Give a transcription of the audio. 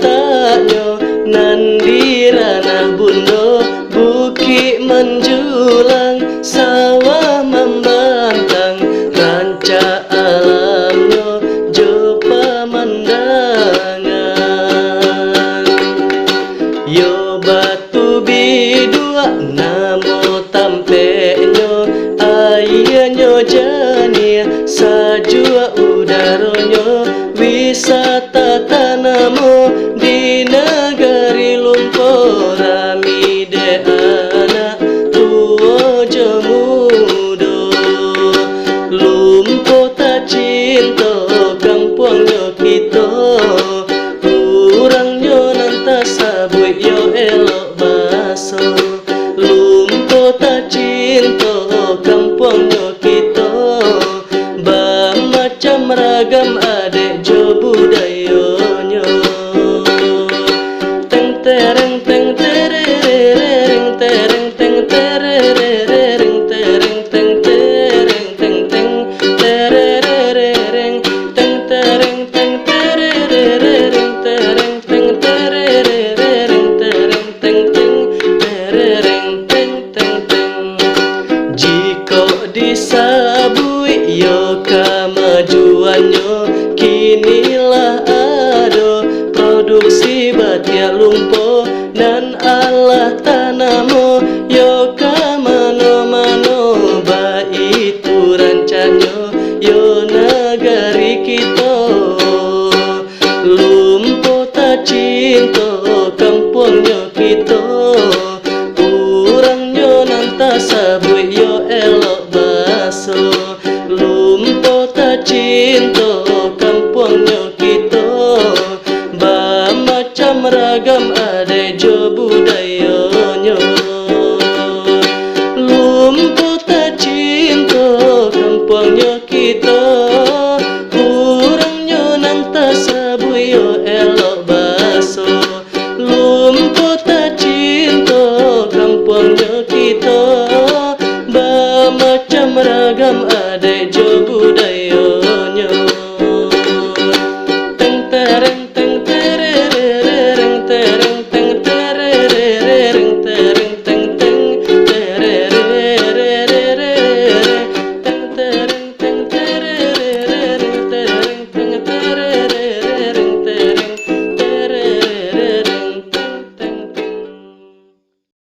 tatanyo nandirana bundo bukit menjulang sawah membantang ranca alamnya jo pemandangan yo batu bidua namo tampeknyo airnyo jernih sajua udaronyo wisata tanamo di negeri lumpur rami de anak tua jemudo lumpuh tak cinta kampungnya kita kurangnya nanta sabut yo elok baso lumpuh tak cinta kampungnya kita macam ragam adek jo budayanya teng tereng teng terereng tereng teng terereng tereng teng tereng teng teng terereng teng tereng teng terereng tereng teng terereng tereng teng teng terereng teng teng teng jika disabui yo kemajuannya kinilah ada produksi batia lumpuh dan Allah tanamo yo kamano-mano baik itu rancanyo yo negari kita lumpuh tak cinta kampungnya kita kurangnya nanta sabut yo elok baso lumpuh tak cinta kampungnya kita macam ragam